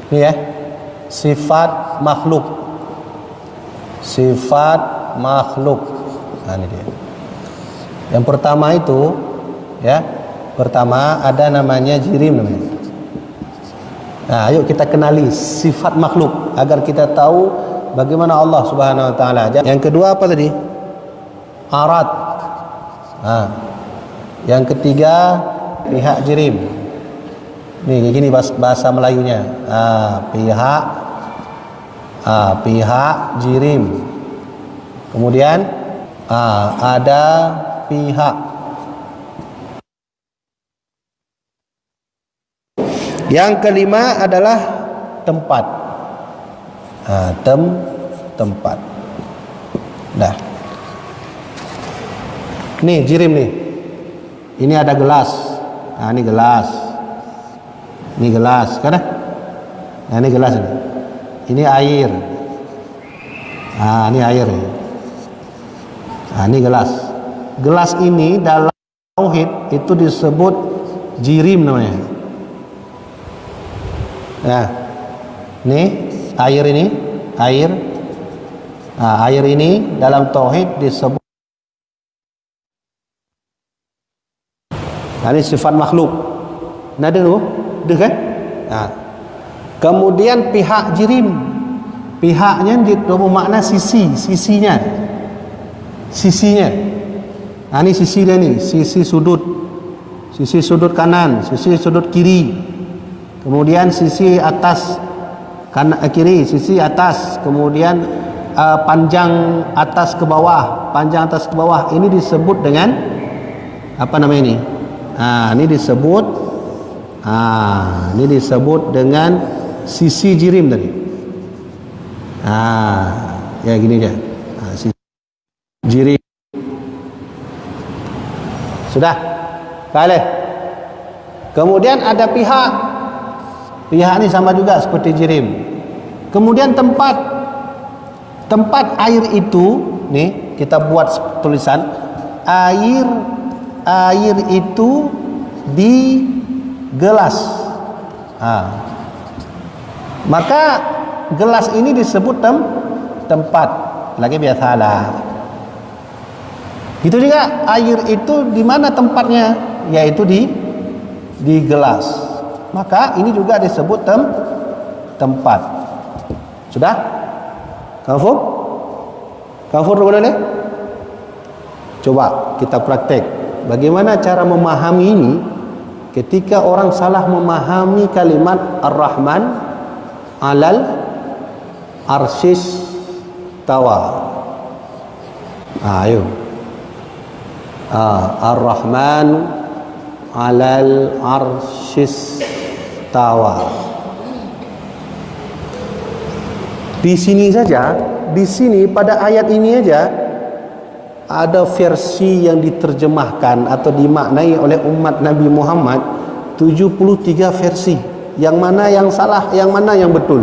Ini ya, sifat makhluk. Sifat makhluk. Nah, ini dia. Yang pertama itu ya, pertama ada namanya jirim namanya. Nah, ayo kita kenali sifat makhluk agar kita tahu bagaimana Allah Subhanahu wa taala. Yang kedua apa tadi? Arad. Nah, yang ketiga pihak jirim. Nih gini bahasa Melayunya. Pihak jirim. Kemudian ada pihak. Yang kelima adalah tempat. Tempat. Dah. Nih jirim nih. Ini ada gelas. Nah, ini gelas. Ini gelas, kan? Nah, ini gelas ini. Ini air. Nah, ini air. Nah, ini gelas. Gelas ini dalam tauhid itu disebut jirim namanya. Nah, ini air ini, air. Nah, air ini dalam tauhid disebut. Nah, ini sifat makhluk. Nah, dulu, kan? Nah, kemudian pihak jirim. Pihaknya bermakna sisinya. Nah, ini sisinya nih, sisi sudut kanan, sisi sudut kiri. Kemudian sisi atas kanan kiri, sisi atas, kemudian panjang atas ke bawah, Ini disebut dengan apa namanya ini? Nah, ini disebut dengan sisi jirim tadi. Ya gini aja. Sisi jirim. Sudah? Boleh. Kemudian ada pihak. Pihak ini sama juga seperti jirim. Kemudian tempat. Tempat air itu, nih kita buat tulisan air itu di gelas. Maka gelas ini disebut tempat. Lagi biasalah. Itu juga air itu di mana tempatnya, yaitu di gelas. Maka ini juga disebut tempat. Sudah? Kafur boleh? Coba kita praktek. Bagaimana cara memahami ini ketika orang salah memahami kalimat Ar-Rahman alal arsyis tawa. Ayo. Ar-Rahman alal arsyis tawa. Di sini pada ayat ini aja ada versi yang diterjemahkan atau dimaknai oleh umat Nabi Muhammad 73 versi. Yang mana yang salah, yang mana yang betul?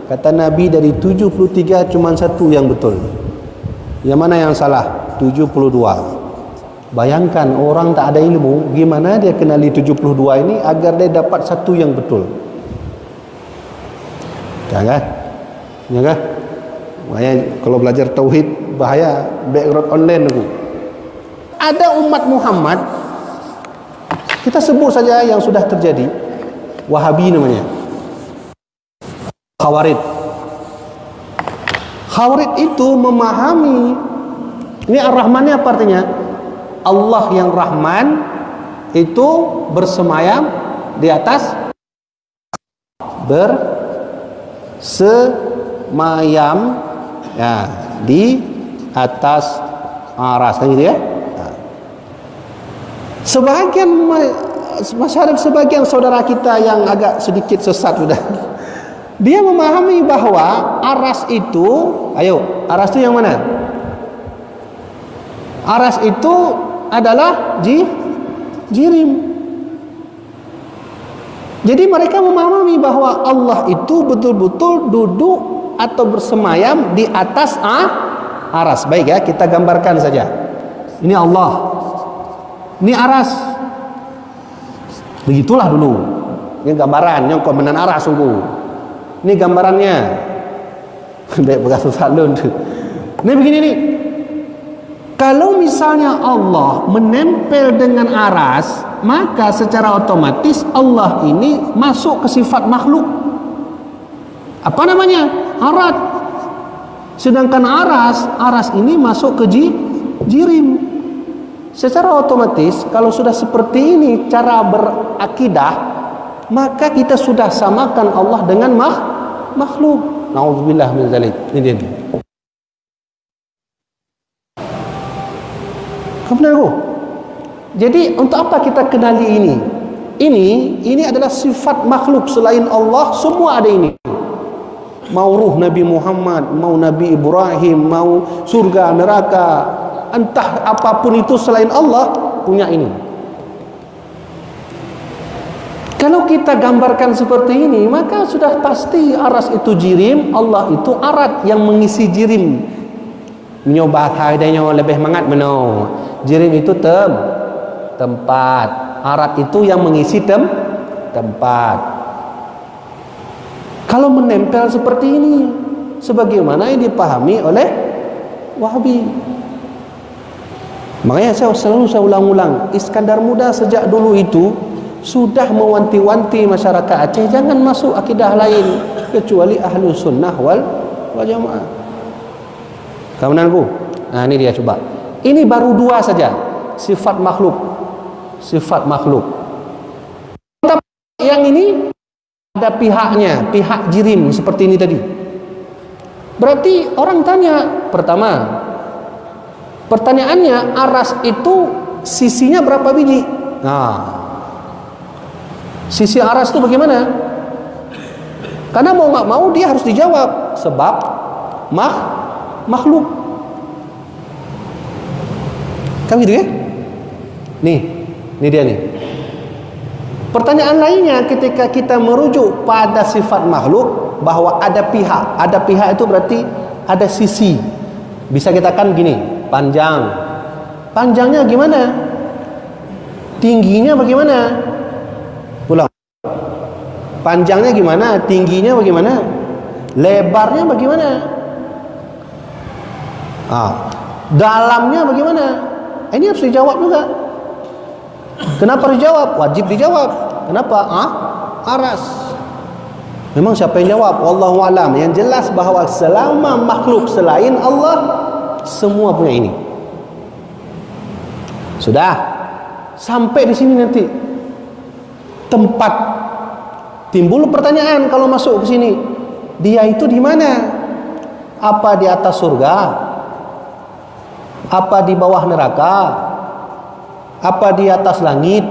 Kata Nabi dari 73 cuma satu yang betul. Yang mana yang salah? 72. Bayangkan orang tak ada ilmu, gimana dia kenali 72 ini agar dia dapat satu yang betul. Jangan. Makanya kalau belajar tauhid bahaya, background online aku. Ada umat Muhammad, kita sebut saja yang sudah terjadi, Wahabi namanya, Khawarij itu memahami ini Ar-Rahman ini apa artinya? Allah yang Rahman itu bersemayam di atas, bersemayam ya di atas aras, kan gitu ya. Sebagian masyarakat, sebagian saudara kita yang agak sedikit sesat sudah, dia memahami bahwa aras itu, aras itu yang mana? Aras itu adalah jirim. Jadi mereka memahami bahwa Allah itu betul-betul duduk atau bersemayam di atas aras. Baik ya, kita gambarkan saja. Ini Allah, ini aras. Begitulah dulu. Ini gambaran yang komenan aras sungguh. Ini gambarannya. Baik bekas salun tu. Ini begini nih. Kalau misalnya Allah menempel dengan aras, maka secara otomatis Allah ini masuk ke sifat makhluk. Apa namanya? Arat. Sedangkan aras ini masuk ke jirim. Secara otomatis kalau sudah seperti ini cara berakidah, maka kita sudah samakan Allah dengan makhluk. Nauzubillah min zalik. Ini dia. Benar. Jadi untuk apa kita kenali ini? Ini adalah sifat makhluk selain Allah, semua ada ini. Mau ruh Nabi Muhammad, mau Nabi Ibrahim, mau surga, neraka, entah apapun itu selain Allah punya ini. Kalau kita gambarkan seperti ini, maka sudah pasti aras itu jirim, Allah itu arat yang mengisi jirim. Menyobat hadanya lebih mangat meno. Jirim itu tempat. Arat itu yang mengisi tempat. Kalau menempel seperti ini, sebagaimana yang dipahami oleh Wahabi. Makanya saya ulang-ulang, Iskandar Muda sejak dulu itu sudah mewanti-wanti masyarakat Aceh jangan masuk akidah lain kecuali ahlu sunnah wal jamaah. Kawananku, nah ini dia coba. Ini baru dua saja sifat makhluk. Yang ini ada pihaknya, pihak jirim seperti ini tadi. Berarti orang tanya, pertama, pertanyaannya aras itu sisinya berapa biji? Nah, sisi aras itu bagaimana? Karena mau nggak mau dia harus dijawab sebab makhluk. Kan gitu ya? Nih dia nih. Pertanyaan lainnya ketika kita merujuk pada sifat makhluk bahwa ada pihak itu berarti ada sisi. Bisa kita kan gini, panjangnya gimana? Tingginya bagaimana? Pulang. Panjangnya gimana? Tingginya bagaimana? Lebarnya bagaimana? Dalamnya bagaimana? Ini harus dijawab juga. Kenapa dijawab? Wajib dijawab. Kenapa? Aras. Memang siapa yang jawab? Wallahu alam. Yang jelas bahawa selama makhluk selain Allah semua punya ini. Sudah. Sampai di sini nanti tempat timbul pertanyaan kalau masuk ke sini. Dia itu di mana? Apa di atas surga? Apa di bawah neraka? Apa di atas langit?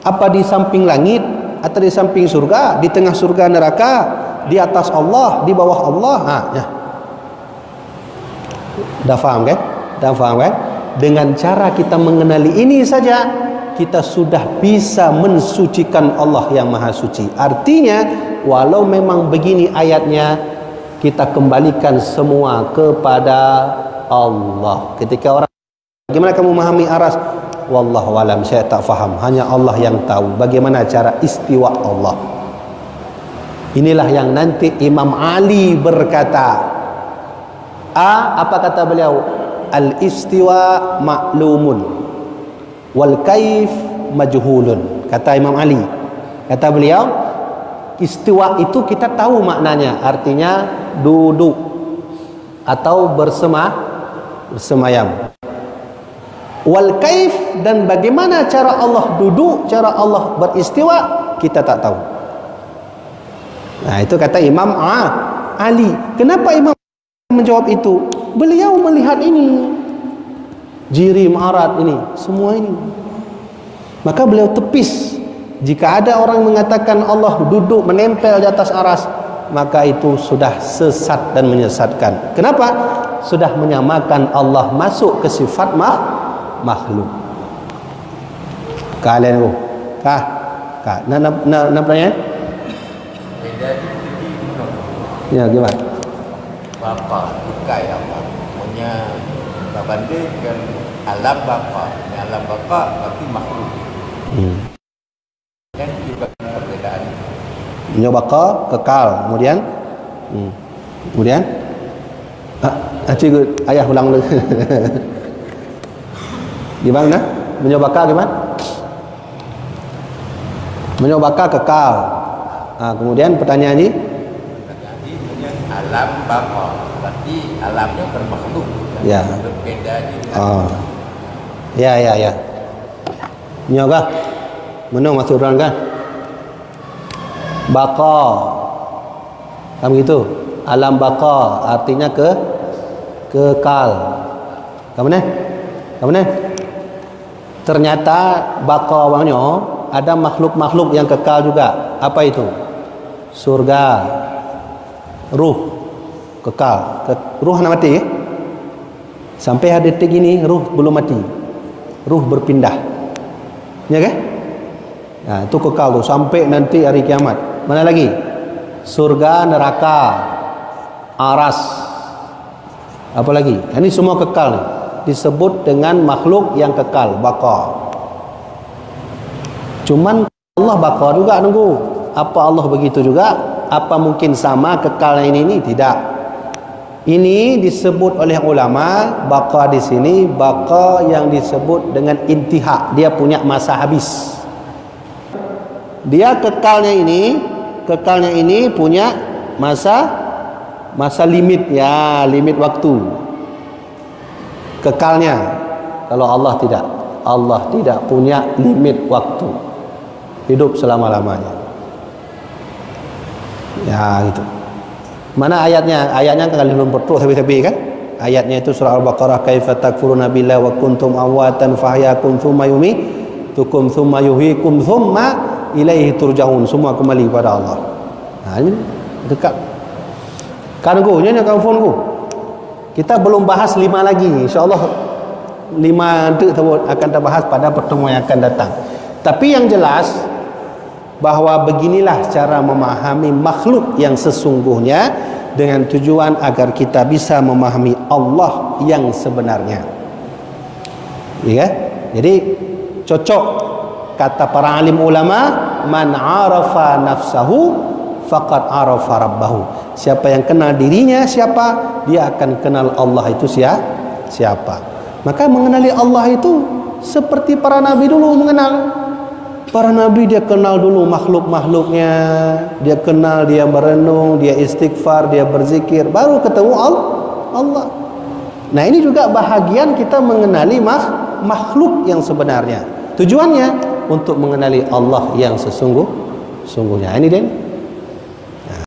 Apa di samping langit? Atau di samping surga? Di tengah surga neraka? Di atas Allah? Di bawah Allah? Ya. Dah faham kan? Dengan cara kita mengenali ini saja, kita sudah bisa mensucikan Allah yang Maha Suci. Artinya, walau memang begini ayatnya, kita kembalikan semua kepada Allah. Ketika orang, bagaimana kamu memahami aras? Wallahu alam, saya tak faham. Hanya Allah yang tahu bagaimana cara istiwa Allah. Inilah yang nanti Imam Ali berkata. Apa kata beliau? Al-istiwa ma'lumun wal kaif majhulun. Kata Imam Ali. Kata beliau, istiwa itu kita tahu maknanya, artinya duduk atau bersemayam. Wal kaif, dan bagaimana cara Allah duduk, cara Allah beristiwa, kita tak tahu. Nah, itu kata Imam Ali. Kenapa Imam menjawab itu? Beliau melihat ini, jirim, arat ini, semua ini. Maka beliau tepis. Jika ada orang mengatakan Allah duduk menempel di atas aras, maka itu sudah sesat dan menyesatkan. Kenapa? Sudah menyamakan Allah masuk ke sifat makhluk. Kalian namanya? Ya, gimana? Bapa bukan apa? Punya babanda kan alam bapa. Alam bapa berarti makhluk. Kan juga perbedaan. Dunia baqa kekal. Kemudian kemudian cikgu ayah ulang dulu. Gimana? Dunia baqa gimana? Dunia baqa kekal. Kemudian pertanyaan ni alam baqa, berarti alamnya bermakhluk. Ya. Berbeda di Ya. Nyoba. Mana masuk orang kan? Baqa. Kan begitu? Alam baqa artinya kekal. Kamu mana? Ternyata baqa bangnya ada makhluk-makhluk yang kekal juga. Apa itu? Surga. Ruh kekal. Ruh nak mati. Sampai hari detik ini ruh belum mati. Ruh berpindah. Ya kan? Nah, itu kekal tu sampai nanti hari kiamat. Mana lagi? Surga, neraka, aras. Apa lagi? Ini semua kekal ni. Disebut dengan makhluk yang kekal, baqa. Cuman Allah baqa juga nunggu. Apa Allah begitu juga? Apa mungkin sama kekalnya ini? Tidak. Ini disebut oleh ulama baqa di sini baqa yang disebut dengan intihak. Dia punya masa habis. Dia kekalnya ini punya masa limit ya, limit waktu. Kekalnya. Kalau Allah tidak. Allah tidak punya limit waktu. Hidup selama-lamanya. Ya gitu. Mana ayatnya? Ayatnya kan belum berterus habis-habis kan? Ayatnya itu surah Al-Baqarah, kaifa takfuruna billahi wa kuntum amwatan fahyakum thumma yumitukum thumma yuhyikum thumma ilaihi turja'un. Semua kembali kepada Allah. Ini dekat. Kan ku nya kawan ku. Kita belum bahas 5 lagi. Insya-Allah 5 nanti akan kita bahas pada pertemuan yang akan datang. Tapi yang jelas bahawa beginilah cara memahami makhluk yang sesungguhnya dengan tujuan agar kita bisa memahami Allah yang sebenarnya. Ya. Jadi cocok kata para alim ulama, man arafa nafsahu faqad arafa rabbahu. Siapa yang kenal dirinya siapa, dia akan kenal Allah itu siapa. Maka mengenali Allah itu seperti para nabi dulu mengenal. Para nabi dia kenal dulu makhluk-makhluknya, dia kenal, dia merenung, dia istighfar, dia berzikir, baru ketemu Allah. Nah, ini juga bahagian kita mengenali makhluk yang sebenarnya. Tujuannya untuk mengenali Allah yang sesungguhnya. Ini dia.